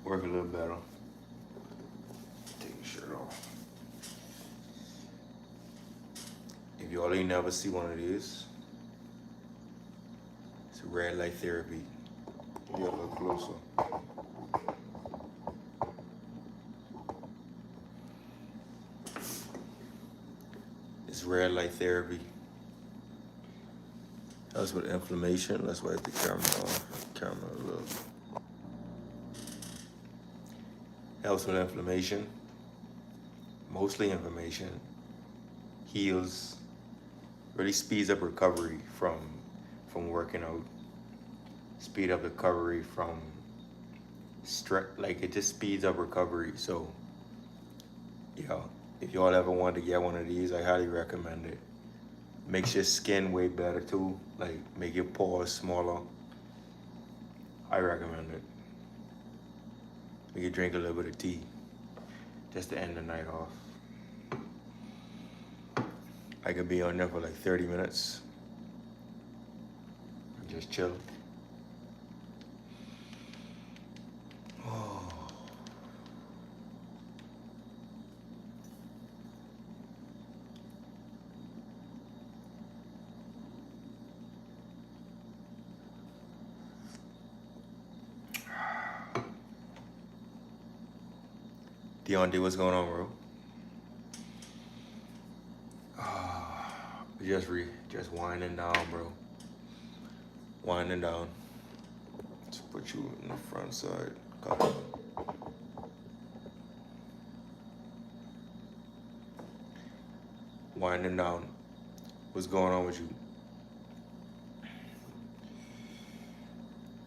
work a little better. Take your shirt off. If y'all ain't never see one of these, it's red light therapy. Get a little closer. It's red light therapy. Helps with inflammation. Let's wipe the camera off. Camera a little. Helps with inflammation. Mostly inflammation. Heals. Really speeds up recovery from working out. Speed up recovery from stress. Like it just speeds up recovery. So, yeah, if y'all ever want to get one of these, I highly recommend it. Makes your skin way better too. Like make your pores smaller. I recommend it. We could drink a little bit of tea just to end the night off. I could be on there for like 30 minutes and just chill. Oh. Deontay, what's going on, bro? Just winding down, bro. Winding down. Let's put you in the front side. Come. Winding down. What's going on with you?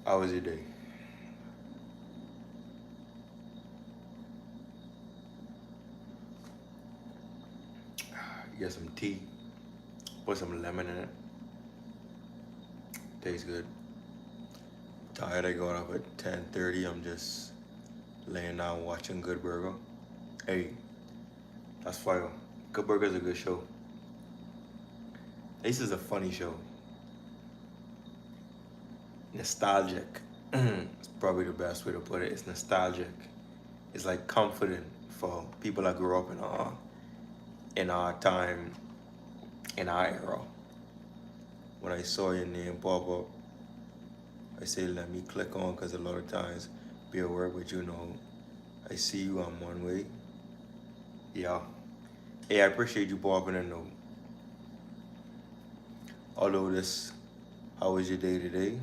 How was your day? Get some tea. Put some lemon in it. Tastes good. Tired. I got up at 10:30. I'm just laying down watching Good Burger. Hey, that's fire. Good Burger's a good show. This is a funny show. Nostalgic. It's probably the best way to put it. It's nostalgic. It's like comforting for people that grew up in our time, in our era. When I saw your name pop up, I say let me click on, because a lot of times be at work, but you know, I see you on one way. Yeah. Hey, I appreciate you popping in though. Although this, how was your day today?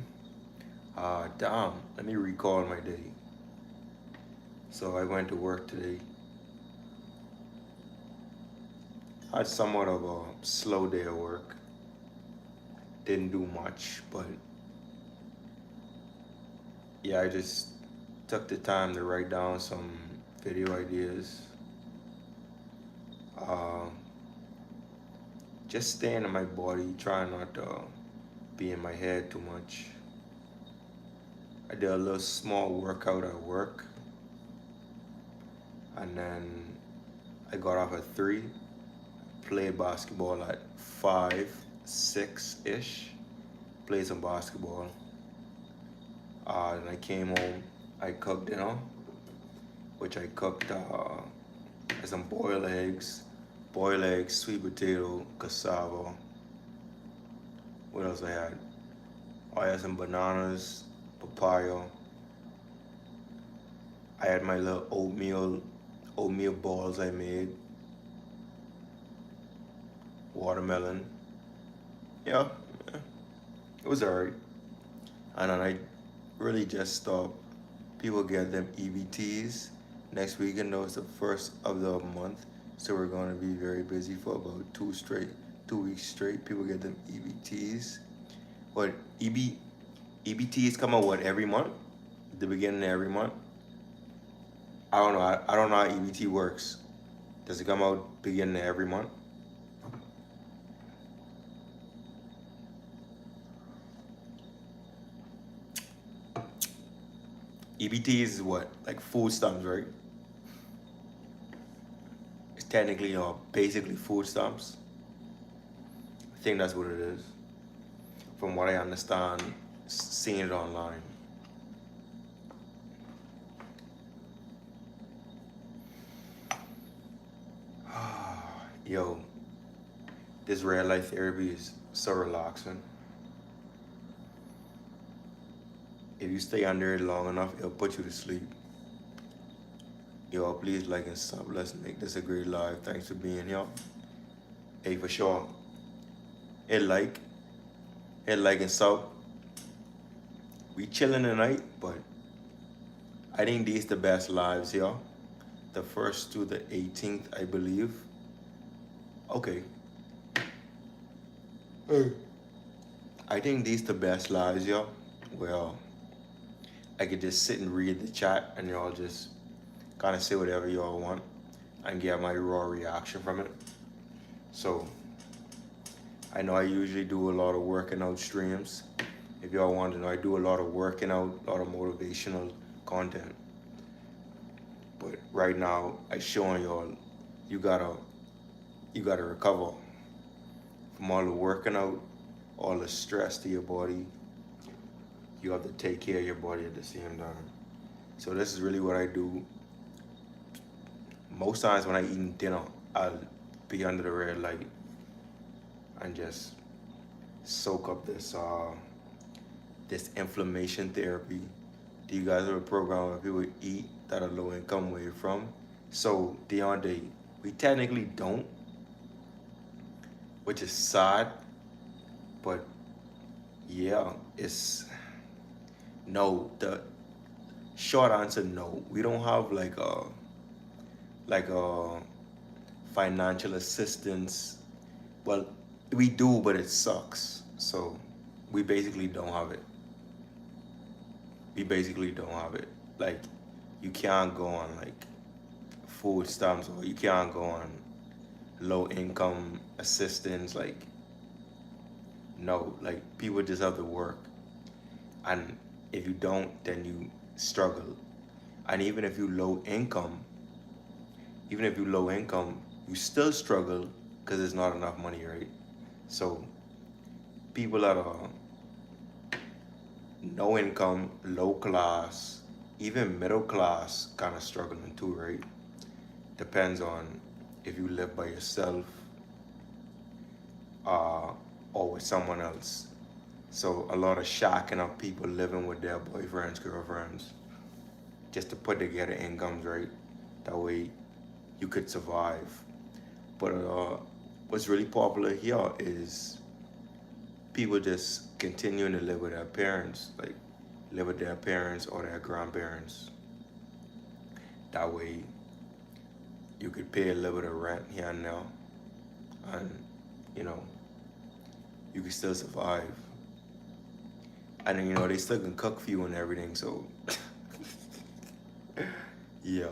Damn, let me recall my day. So I went to work today. Had somewhat of a slow day at work. Didn't do much, but yeah, I just took the time to write down some video ideas. Just staying in my body, trying not to be in my head too much. I did a little small workout at work, and then I got off at 3, played basketball at 5, 6-ish, played some basketball. Then I came home, I cooked dinner, which I cooked some boiled eggs, sweet potato, cassava. What else I had? I had some bananas, papaya. I had my little oatmeal balls I made. Watermelon. Yeah, it was alright. And then I really just stopped. People get them EBTs next weekend. Though it's the first of the month, so we're going to be very busy for about 2 weeks straight. People get them EBTs. What EBTs come out what every month? The beginning of every month. I don't know. I don't know how EBT works. Does it come out beginning of every month? EBT is what? Like food stamps, right? It's technically, basically food stamps. I think that's what it is. From what I understand, seeing it online. Yo, this red light therapy is so relaxing. If you stay under it long enough, it'll put you to sleep. Yo, please like and sub. Let's make this a great live. Thanks for being here. Hey, for sure. Hit like, hit like and sub. We chilling tonight, but I think these the best lives here. The first to the 18th, I believe. Okay. Hey. I think these the best lives here. Well, I could just sit and read the chat and y'all just kind of say whatever y'all want and get my raw reaction from it. So I know I usually do a lot of working out streams. If y'all want to know, I do a lot of working out, a lot of motivational content. But right now, I showing y'all you gotta recover from all the working out, all the stress to your body. You have to take care of your body at the same time. So this is really what I do. Most times when I eat dinner, I'll be under the red light and just soak up this inflammation therapy. Do you guys have a program where people eat that are low income where you're from? So Deontay, we technically don't, which is sad, but yeah, it's no. The short answer, no. We don't have like a financial assistance. Well, we do, but it sucks. So we basically don't have it. We basically don't have it. Like, you can't go on like food stamps, or you can't go on low income assistance. Like, no, like people just have to work. And if you don't, then you struggle. And even if you low income, you still struggle because there's not enough money, right? So people that are no income, low class, even middle class kind of struggling too, right? Depends on if you live by yourself or with someone else. So a lot of shacking up people living with their boyfriends, girlfriends, just to put together incomes, right? That way you could survive. But what's really popular here is people just continuing to live with their parents, like live with their parents or their grandparents. That way you could pay a little bit of rent here and now, and you know, you can still survive. And then, you know, they still can cook for you and everything, so yeah.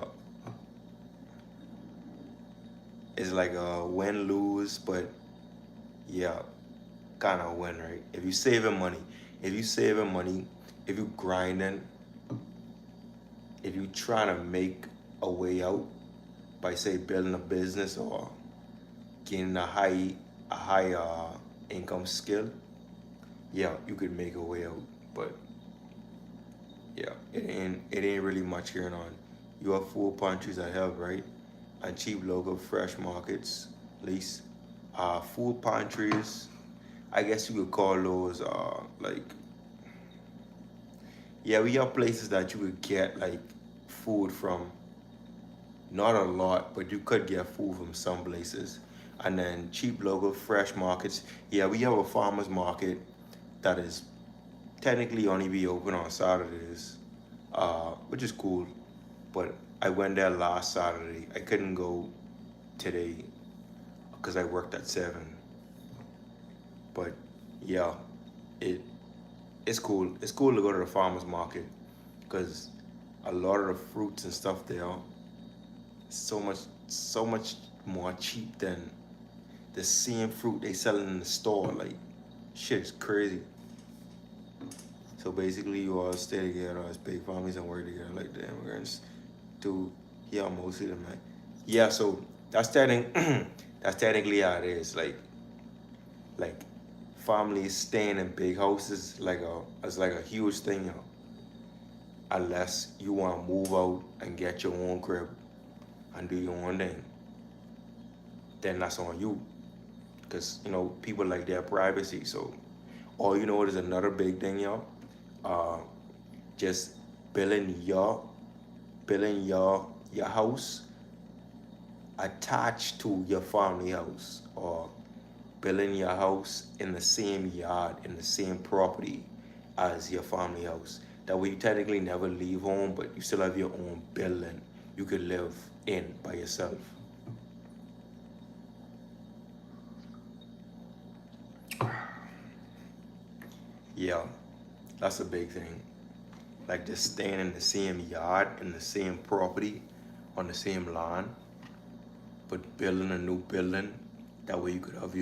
It's like a win-lose, but yeah, kind of win, right? If you saving money, if you grinding, if you trying to make a way out by say building a business or getting a high income skill, yeah, you could make a way out. But yeah, it ain't really much going on. You have food pantries that help, right? And cheap local fresh markets, at least. Food pantries, I guess you could call those like, yeah, we have places that you could get like food from. Not a lot, but you could get food from some places. And then cheap local fresh markets. Yeah, we have a farmer's market that is technically only be open on Saturdays, which is cool. But I went there last Saturday. I couldn't go today because I worked at 7. But yeah, it it's cool. It's cool to go to the farmer's market because a lot of the fruits and stuff there so much more cheap than the same fruit they selling in the store. Like, shit is crazy. So basically, you all stay together as big families and work together like the immigrants do here mostly. Them like, yeah. So that's technically how it is. Like families staying in big houses it's like a huge thing, unless you want to move out and get your own crib and do your own thing. then that's on you. Because, people like their privacy. So, or what is another big thing, y'all? Just building your house attached to your family house, or building your house in the same yard, in the same property as your family house. That way you technically never leave home, but you still have your own building you could live in by yourself. Yeah, that's a big thing. Like just staying in the same yard, in the same property, on the same lawn, but building a new building. That way you could have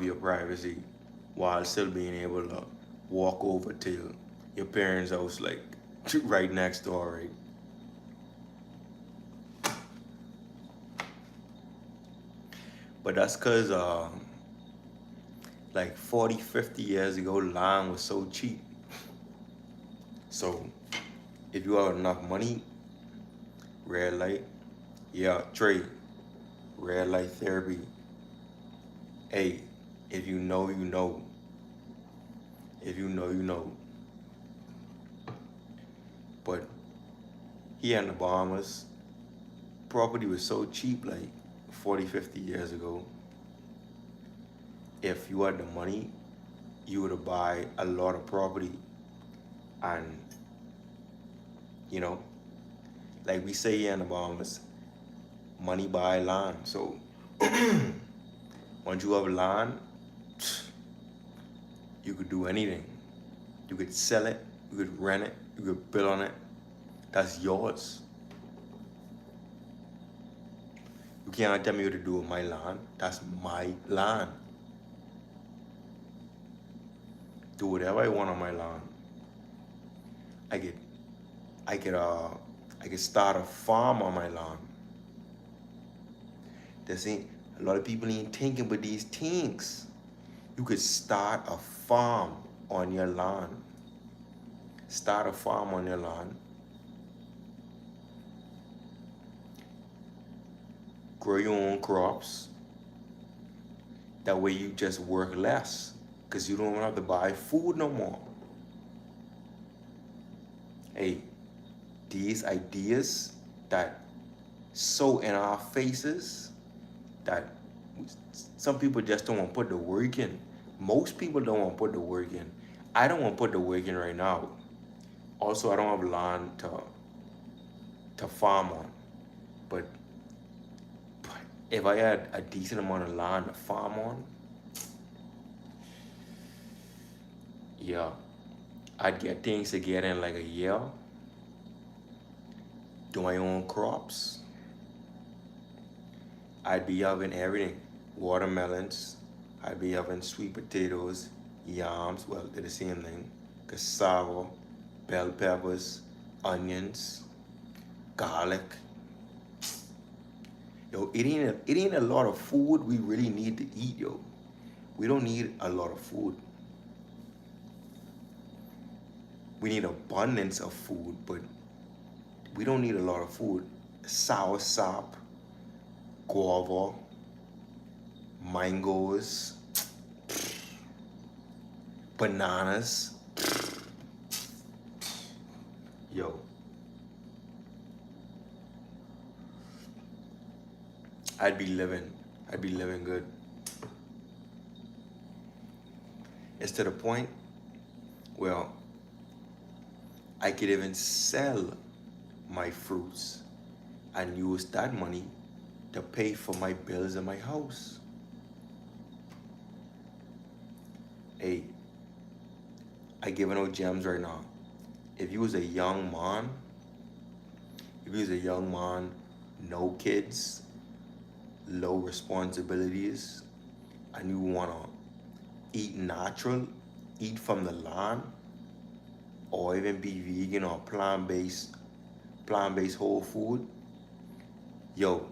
your privacy while still being able to walk over to your parents' house, like right next door, right? But that's because like 40, 50 years ago, land was so cheap. So if you have enough money, red light, yeah, trade, red light therapy. Hey, if you know, you know. If you know, you know. But here in the Bahamas, property was so cheap like 40, 50 years ago. If you had the money, you would buy a lot of property. And, like we say here in the Bahamas, money buy land. So once you have land, you could do anything. You could sell it, you could rent it, you could build on it. That's yours. You can't tell me what to do with my land. That's my land. Do whatever I want on my land. I could start a farm on my land. A lot of people ain't thinking about these things. You could start a farm on your land. Start a farm on your land. Grow your own crops. That way you just work less, because you don't have to buy food no more. Hey, these ideas that so in our faces that some people just don't want to put the work in. Most people don't want to put the work in. I don't want to put the work in right now. Also, I don't have land to farm on. But if I had a decent amount of land to farm on, yeah, I'd get things together in like a year. Do my own crops. I'd be having everything. Watermelons. I'd be having sweet potatoes, yams, well, they're the same thing. Cassava, bell peppers, onions, garlic. Yo, it ain't a lot of food we really need to eat, yo. We don't need a lot of food. We need abundance of food, but we don't need a lot of food. Sour sop, guava, mangoes, bananas. Yo. I'd be living good. It's to the point where I could even sell my fruits and use that money to pay for my bills in my house. Hey, I giving out gems right now. If you was a young man, no kids, low responsibilities, and you wanna eat natural, eat from the land, or even be vegan or plant-based whole food, yo,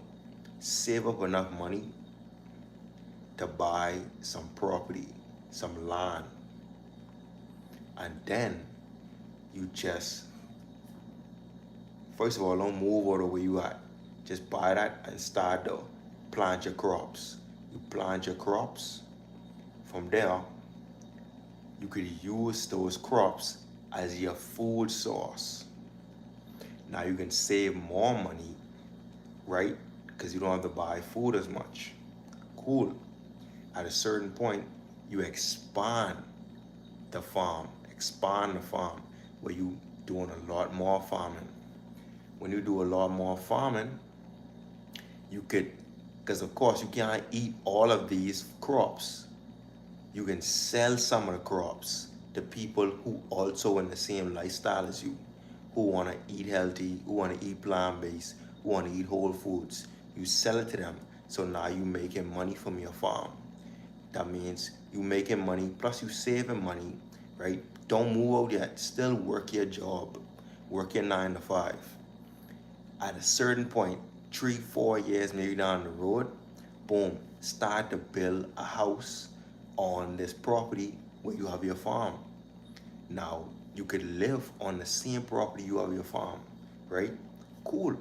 save up enough money to buy some property, some land, and then you just, first of all, don't move out of where you at. Just buy that and start to plant your crops. You plant your crops. From there, you could use those crops as your food source. Now you can save more money, right? Because you don't have to buy food as much. Cool. At a certain point, you expand the farm, where you doing a lot more farming. When you do a lot more farming, you could, because of course you can't eat all of these crops. You can sell some of the crops to people who also in the same lifestyle as you, who want to eat healthy, who want to eat plant-based, who want to eat whole foods. You sell it to them, so now you making money from your farm. That means you making money, plus you saving money, right? Don't move out yet. Still work your job. Work your 9 to 5. At a certain point, 3-4 years maybe down the road, boom, start to build a house on this property where you have your farm. Now, you could live on the same property you have your farm, right? Cool.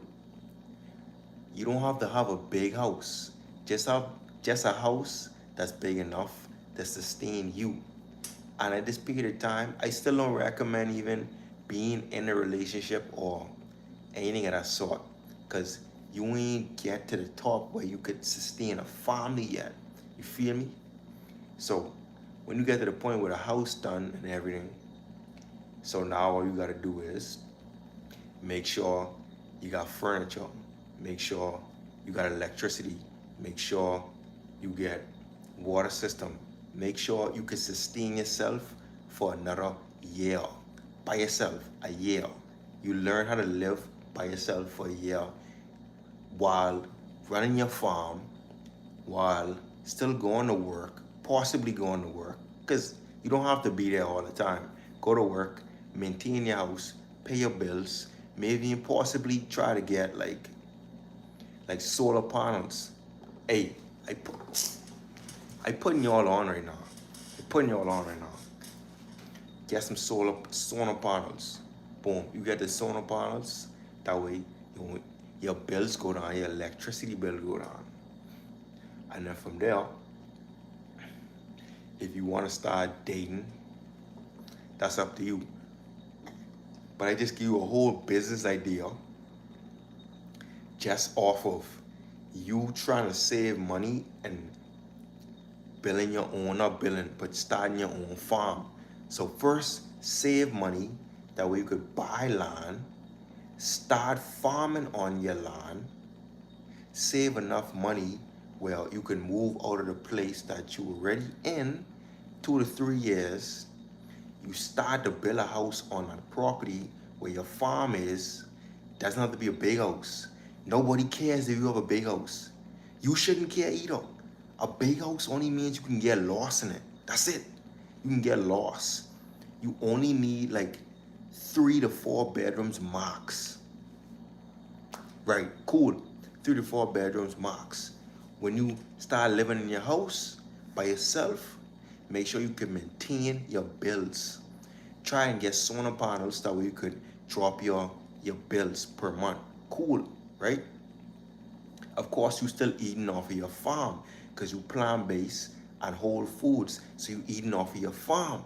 You don't have to have a big house. Just a house that's big enough to sustain you. And at this period of time, I still don't recommend even being in a relationship or anything of that sort, because you ain't get to the top where you could sustain a family yet. You feel me? So when you get to the point with a house done and everything, so now all you gotta do is make sure you got furniture, make sure you got electricity, make sure you get water system, make sure you can sustain yourself for another year. By yourself, a year. You learn how to live by yourself for a year while running your farm, while still going to work, possibly going to work, because you don't have to be there all the time. Go to work, maintain your house, pay your bills, maybe and possibly try to get like solar panels. Hey, I putting y'all on right now. Get some solar panels. Boom, you get the solar panels. That way, your bills go down, your electricity bill go down. And then from there, if you want to start dating, that's up to you. But I just give you a whole business idea just off of you trying to save money and building your own, not building, but starting your own farm. So first, save money. That way you could buy land, start farming on your land, save enough money where you can move out of the place that you already in 2 to 3 years. You start to build a house on a property where your farm is. Doesn't have to be a big house. Nobody cares if you have a big house. You shouldn't care either. A big house only means you can get lost in it. That's it. You can get lost. You only need like 3 to 4 bedrooms max. Right, cool. 3 to 4 bedrooms max. When you start living in your house by yourself, make sure you can maintain your bills. Try and get solar panels that way you could drop your bills per month. Cool, right? Of course, you still eating off of your farm because you plant-based and whole foods, so you eating off of your farm.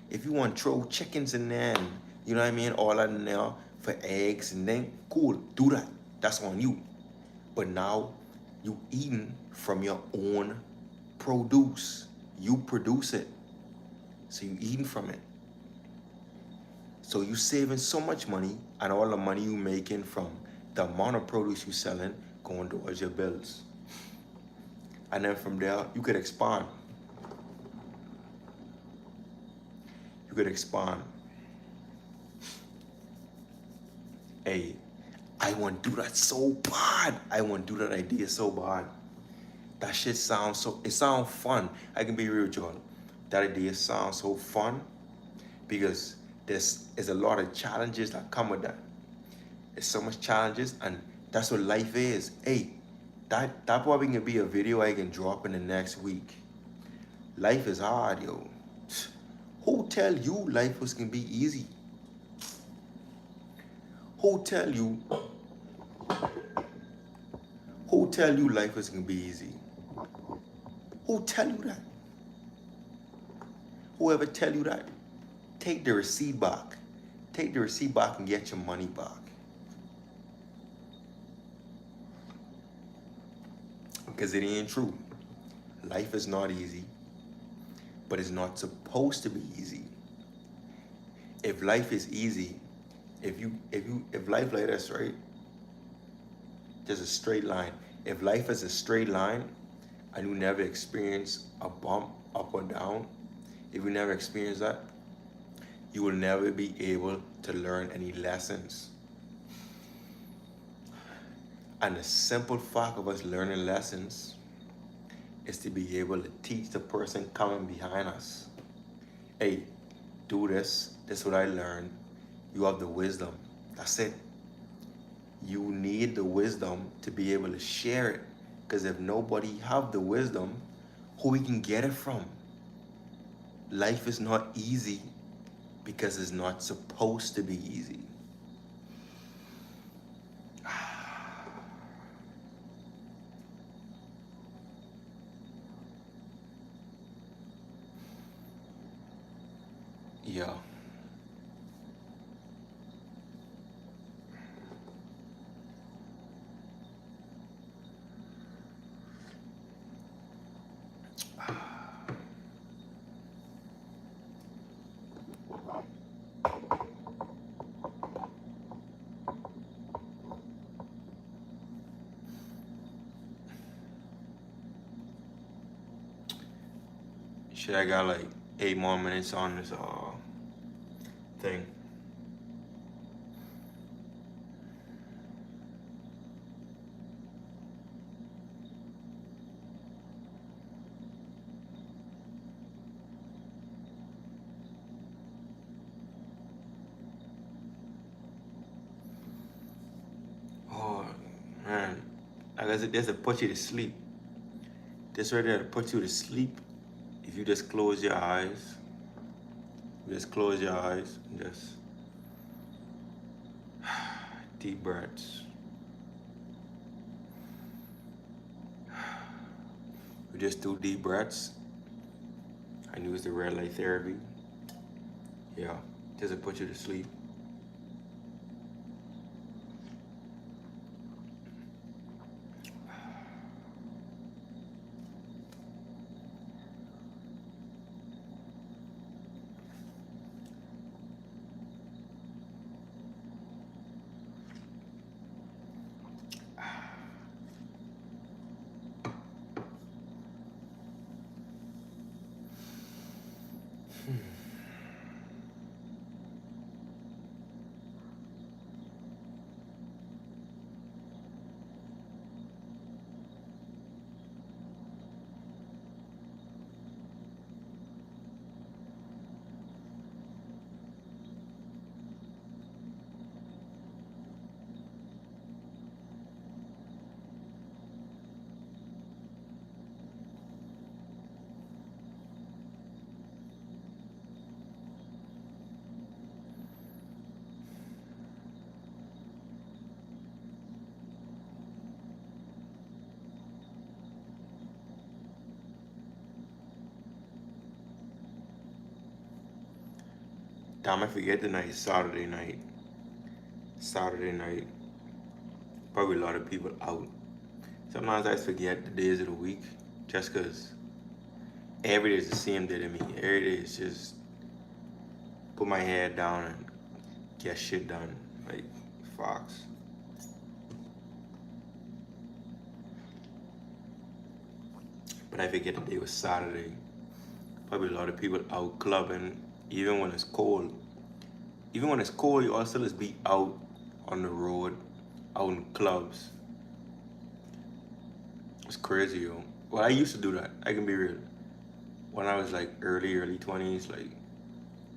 If you want to throw chickens in there and, you know what I mean, all that in there for eggs and then, cool, do that. That's on you. But now, you eating from your own produce. You produce it. So you eating from it. So you saving so much money, and all the money you making from the amount of produce you selling going towards your bills. And then from there, you could expand. You could expand. Hey, I want to do that so bad. I want to do that idea so bad. That shit sounds it sounds fun. I can be real, John. That idea sounds so fun because there's a lot of challenges that come with that. There's so much challenges, and that's what life is. Hey, that probably can be a video I can drop in the next week. Life is hard, yo. Who tell you life was gonna be easy? Who tell you tell you life is gonna be easy? Who tell you that? Whoever tell you that, take the receipt back. Take the receipt back and get your money back. Because it ain't true. Life is not easy, but it's not supposed to be easy. If life is easy, if life like this, right? Just a straight line. If life is a straight line and you never experience a bump up or down, if you never experience that, you will never be able to learn any lessons. And the simple fact of us learning lessons is to be able to teach the person coming behind us, hey, do this, this is what I learned. You have the wisdom. That's it. You need the wisdom to be able to share it. Because if nobody have the wisdom, who we can get it from? Life is not easy because it's not supposed to be easy. Yeah. Shit, I got like 8 more minutes on this thing. Oh man, I guess this will put you to sleep. This right there to put you to sleep. If you just close your eyes, and just deep breaths. You just do deep breaths and use the red light therapy. Yeah, just to put you to sleep. Damn, I forget the night, Saturday night. Saturday night, probably a lot of people out. Sometimes I forget the days of the week just because every day is the same day to me. Every day is just put my head down and get shit done. Like, Fox. But I forget the day was Saturday. Probably a lot of people out clubbing, even when it's cold. Even when it's cold, you also just be out on the road, out in clubs. It's crazy, yo. Well, I used to do that. I can be real. When I was like early 20s, like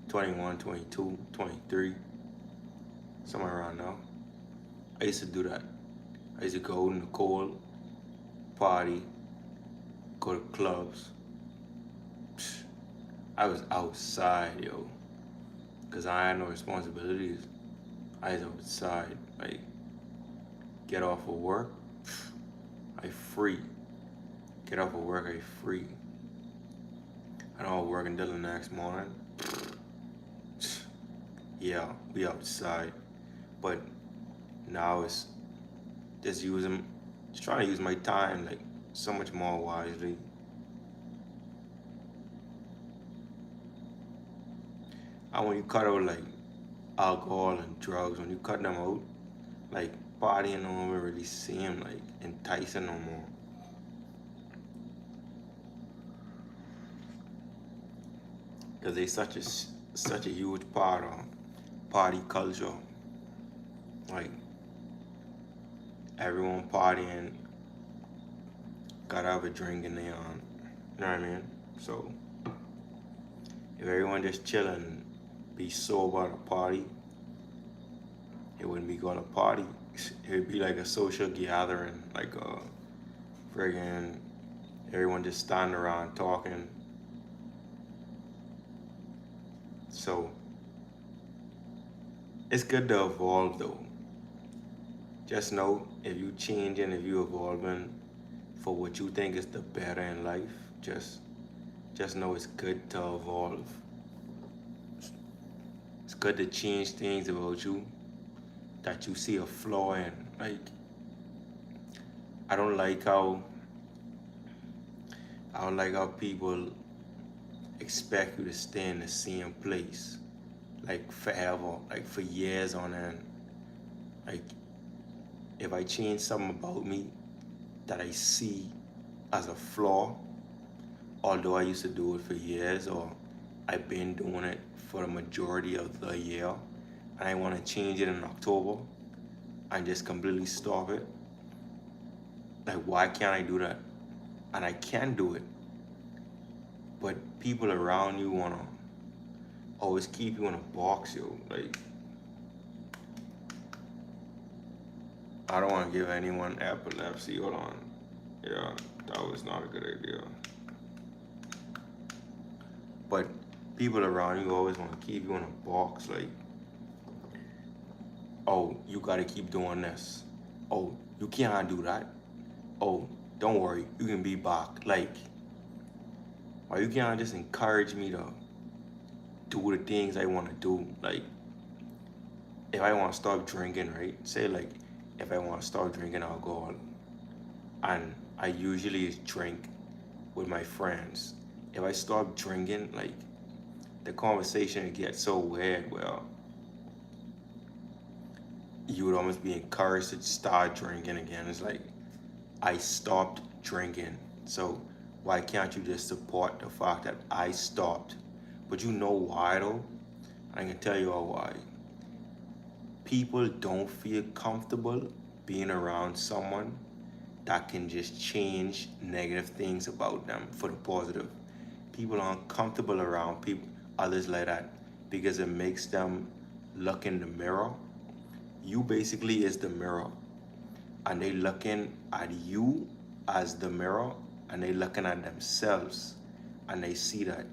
21, 22, 23, somewhere around now. I used to do that. I used to go in the cold, party, go to clubs. I was outside, yo. Cause I had no responsibilities. I was outside, like, get off of work. I free. Get off of work, I free. I don't work until the next morning. Yeah, we outside. But now it's just trying to use my time like so much more wisely. And when you cut out like alcohol and drugs, when you cut them out, like partying don't even really seem like enticing no more. Cause they such a huge part of party culture. Like everyone partying, gotta have a drink in their hand. You know what I mean? So if everyone just chilling, be sober at a party, it wouldn't be called a party. It would be like a social gathering, like a friggin' everyone just standing around talking. So it's good to evolve though. Just know if you changing, if you evolving for what you think is the better in life, just know it's good to evolve. It's good to change things about you that you see a flaw in. Like I don't like how I don't like how people expect you to stay in the same place like forever, like for years on end. Like if I change something about me that I see as a flaw, although I used to do it for years or I've been doing it for the majority of the year, and I want to change it in October and just completely stop it, like why can't I do that? And I can do it, but people around you want to always keep you in a box, yo. Like I don't want to give anyone epilepsy. Hold on. Yeah, that was not a good idea. But people around you always want to keep you in a box. Like, oh, you got to keep doing this. Oh, you can't do that. Oh, don't worry, you can be back. Like, why you can't just encourage me to do the things I want to do? Like, if I want to start drinking, right? Say like, if I want to start drinking alcohol, and I usually drink with my friends. If I start drinking, like the conversation gets so weird. Well, you would almost be encouraged to start drinking again. It's like I stopped drinking, so why can't you just support the fact that I stopped? But you know why though? I can tell you all why. People don't feel comfortable being around someone that can just change negative things about them for the positive. People aren't comfortable around people, others like that, because it makes them look in the mirror. You basically is the mirror, and they looking at you as the mirror, and they looking at themselves, and they see that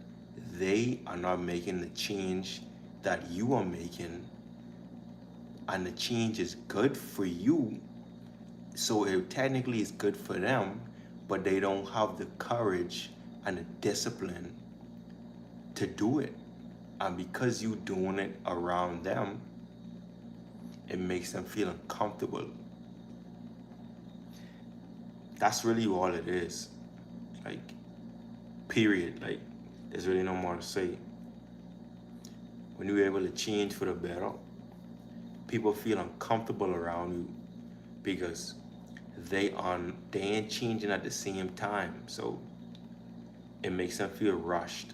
they are not making the change that you are making, and the change is good for you, so it technically is good for them, but they don't have the courage and the discipline to do it. And because you doing it around them, it makes them feel uncomfortable. That's really all it is. Like, period. Like, there's really no more to say. When you're able to change for the better, people feel uncomfortable around you because they ain't changing at the same time. So it makes them feel rushed.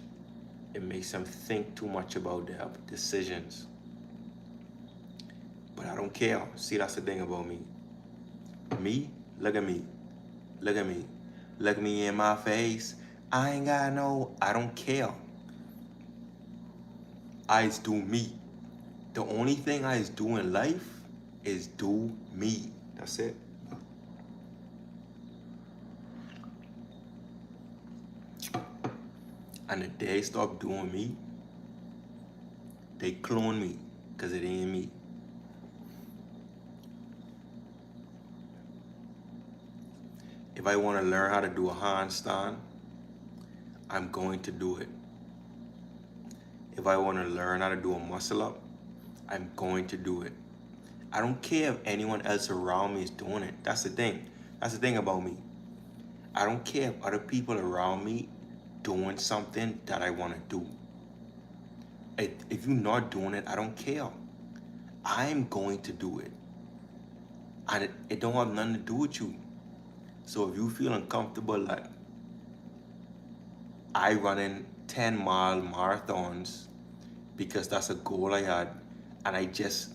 It makes them think too much about their decisions. But I don't care. See, that's the thing about me. Me, look at me. Look at me. Look me in my face. I don't care. I just do me. The only thing I just do in life is do me. That's it. And the day I stop doing me, they clone me, because it ain't me. If I want to learn how to do a handstand, I'm going to do it. If I want to learn how to do a muscle up, I'm going to do it. I don't care if anyone else around me is doing it. That's the thing. That's the thing about me. I don't care if other people around me doing something that I want to do. If you're not doing it, I don't care. I'm going to do it. And it don't have nothing to do with you. So if you feel uncomfortable, like I running 10-mile marathons because that's a goal I had, and I just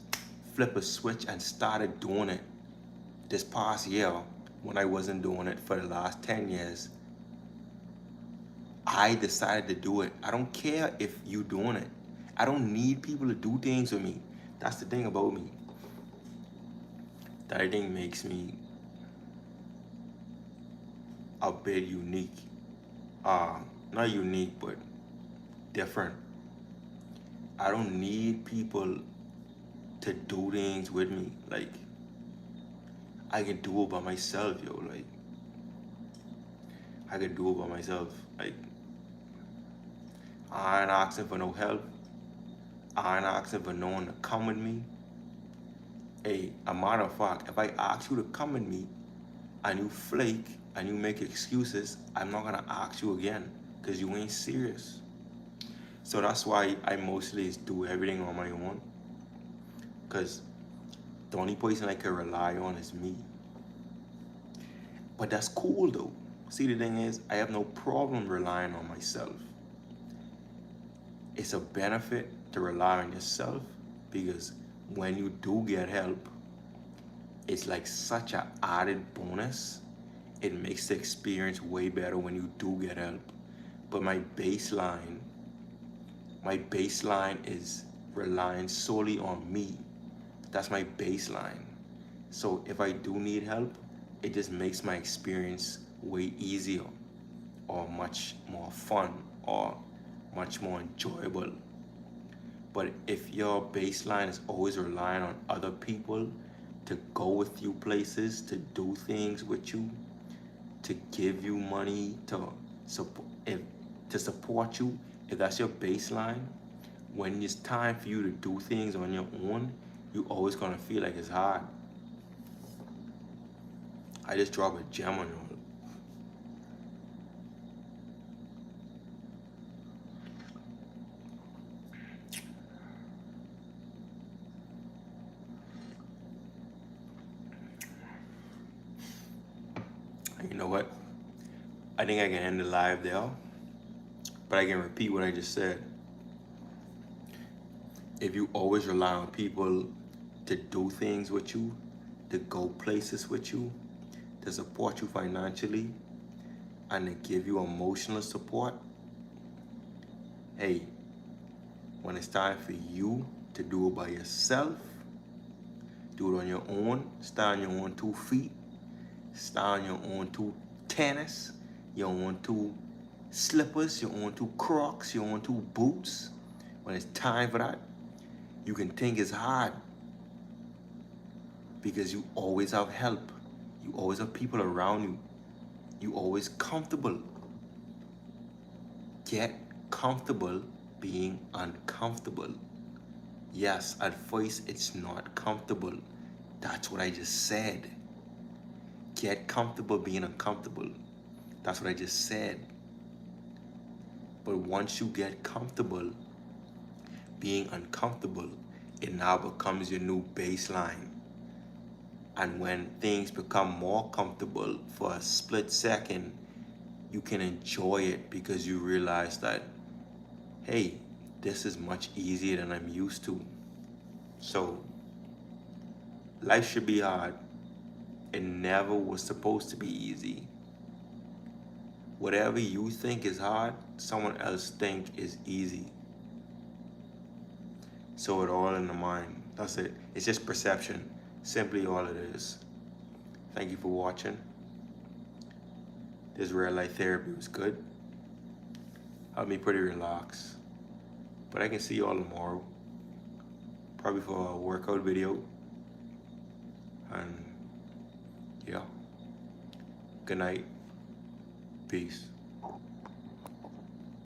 flip a switch and started doing it this past year when I wasn't doing it for the last 10 years. I decided to do it. I don't care if you doing it. I don't need people to do things with me. That's the thing about me. That I think makes me a bit unique. Not unique, but different. I don't need people to do things with me. Like, I can do it by myself, yo. Like, I can do it by myself. Like, I ain't asking for no help. I ain't asking for no one to come with me. Hey, a matter of fact, if I ask you to come with me and you flake and you make excuses, I'm not gonna ask you again because you ain't serious. So that's why I mostly do everything on my own, because the only person I can rely on is me. But that's cool though. See, the thing is, I have no problem relying on myself. It's a benefit to rely on yourself because when you do get help, it's like such an added bonus. It makes the experience way better when you do get help. But my baseline is relying solely on me. That's my baseline. So if I do need help, it just makes my experience way easier or much more fun or much more enjoyable. But if your baseline is always relying on other people to go with you places, to do things with you, to give you money, to support you, if that's your baseline, when it's time for you to do things on your own, you're always gonna feel like it's hard. I just dropped a gem on you. You know what? I think I can end the live there, but I can repeat what I just said. If you always rely on people to do things with you, to go places with you, to support you financially, and to give you emotional support, hey, when it's time for you to do it by yourself, do it on your own, stand on your own 2 feet, stand on your own 2 tennis, your own 2 slippers, your own 2 Crocs, your own 2 boots. When it's time for that, you can think it's hard because you always have help. You always have people around you. You always comfortable. Get comfortable being uncomfortable. Yes, at first it's not comfortable. That's what I just said. Get comfortable being uncomfortable. That's what I just said. But once you get comfortable being uncomfortable, it now becomes your new baseline. And when things become more comfortable for a split second, you can enjoy it because you realize that, hey, this is much easier than I'm used to. So, life should be hard. It never was supposed to be easy. Whatever you think is hard, someone else think is easy. So it all in the mind. That's it. It's just perception. Simply all it is. Thank you for watching. This real life therapy was good. Helped me pretty relaxed. But I can see you all tomorrow. Probably for a workout video. And yeah. Good night. Peace.